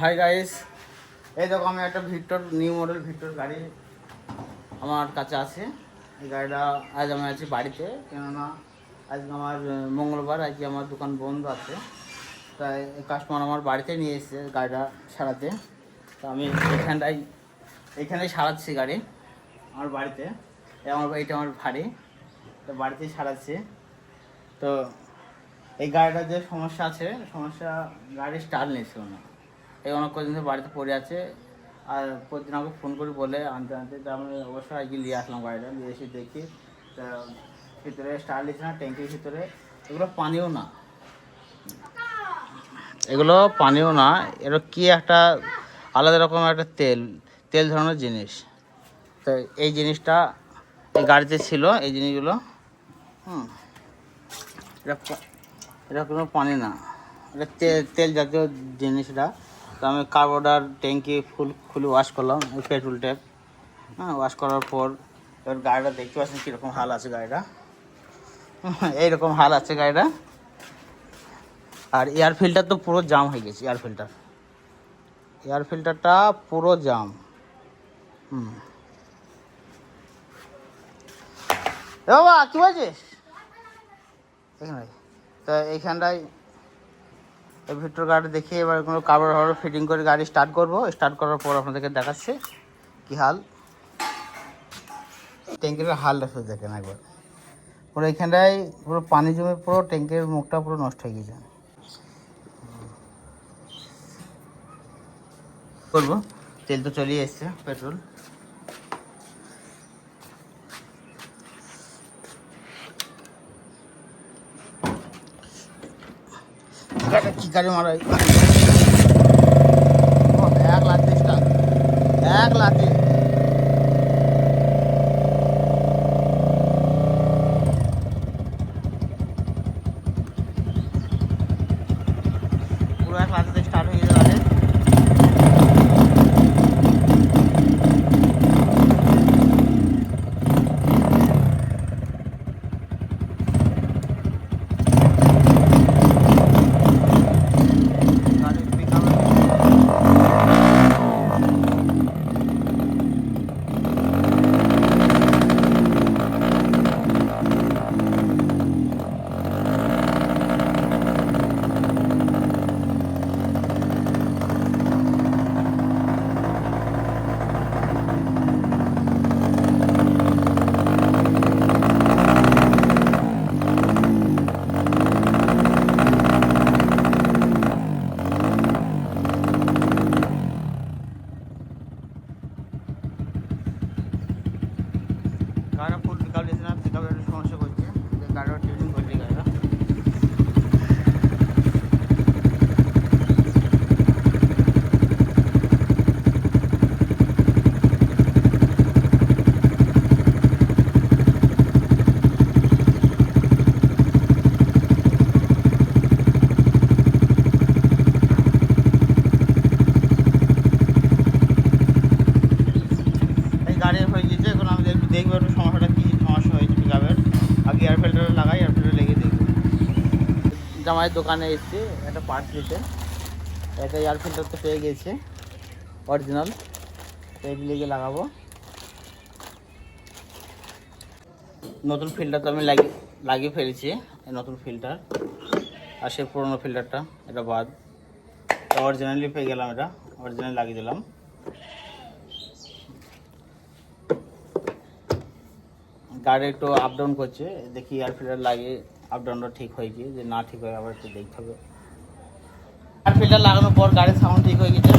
Hi guys, এই দেখো আমি একটা ভিক্টর নিউ মডেল ভিক্টর গাড়ি আমার কাছে আছে। এই গাড়িটা আজ আমি আছি বাড়িতে, কেননা আজকে আমার মঙ্গলবার, আজকে আমার দোকান বন্ধ আছে, তাই কাস্টমার আমার বাড়িতে নিয়ে এসেছে গাড়িটা সারাতে। তো আমি এইখানেই সারাচ্ছি গাড়ি আমার বাড়িতে। এইটা আমার ভারী, তো বাড়িতেই সারাচ্ছি। তো এই গাড়িটার যে সমস্যা আছে, গাড়ি স্টার্ট নিচ্ছিল না, এই অনেক কদিন ধরে বাড়িতে পড়ে আছে। আর প্রতিদিন আমাকে ফোন করে বলে আনতে তো আমি অবশ্যই আজকে নিয়ে আসলাম গাড়িটা। নিয়ে এসে দেখি ভিতরে স্টার্ট নিচ্ছে না, ট্যাঙ্কির ভিতরে এগুলো পানিও না, এগুলো কি একটা আলাদা রকম একটা তেল ধরনের জিনিস। তো এই জিনিসটা এই গাড়িতে ছিল, এই জিনিসগুলো এটা কোনো পানি না, এটা তেল জাতীয় জিনিসটা। তো আমি কার্বোডার ট্যাঙ্কি খুলে ওয়াশ করলাম, পেট্রোল ট্যাপ ওয়াশ করার পর এবার গাড়িটা দেখতে পাচ্ছেন কীরকম হাল আছে গাড়িটা। এইরকম হাল আছে গাড়িটা। আর এয়ার ফিল্টার তো পুরো জাম হয়ে গেছে, এয়ার ফিল্টারটা পুরো জাম। বাবা কী বলছিস? এখানে তো এইখানটায় ভিক্টর গাড়ি দেখি, এবার কোনো কার্বোরেটর ফিটিং করে গাড়ি স্টার্ট করবো। স্টার্ট করার পর আপনাদেরকে দেখাচ্ছে কী হাল। ট্যাঙ্কের হালটা শুধু দেখেন একবার, পুরো এইখানটায় পুরো পানি জমে পুরো ট্যাঙ্কের মুখটা পুরো নষ্ট হয়ে গেছে। করবো, তেল তো চলেই এসছে, পেট্রোল। কি গাড়ি মারা, এক লাঠি পুরো এক লাঠিতে স্টার্ট হয়ে যাবে। গাড়িটা ফুল পিক আপ দিয়েছে না, পিক আপের একটু সমস্যা করছে, গাড়িটা টিউনিং করছে গাড়িটা। গাড়ি হয়ে গেছে, এখন আমি দেখবো একটু সমস্যা হয়েছে পিক আপের। আগে এয়ার ফিল্টার লাগাই, এয়ার ফিল্টার লেগে দেখবো। জামাইয়ের দোকানে এসেছি একটা পার্টস দিতে, একটা এয়ার ফিল্টার তো পেয়ে গেছে অরিজিনাল, তো এটি লেগে লাগাবো। নতুন ফিল্টার তো আমি লাগিয়ে ফেলেছি, এই নতুন ফিল্টার। আর সে পুরোনো ফিল্টারটা এটা বাদ, তো অরিজিনালি পেয়ে গেলাম, এটা অরিজিনাল লাগিয়ে দিলাম। গাড়ি একটু আপ ডাউন করছে, দেখি এয়ার ফিল্টার লাগিয়ে আপ ডাউনটা ঠিক হয়ে গিয়ে, যে না ঠিক হয় আবার একটু দেখতে হবে। এয়ার ফিল্টার লাগানোর পর গাড়ির সাউন্ড ঠিক হয়ে গেছে।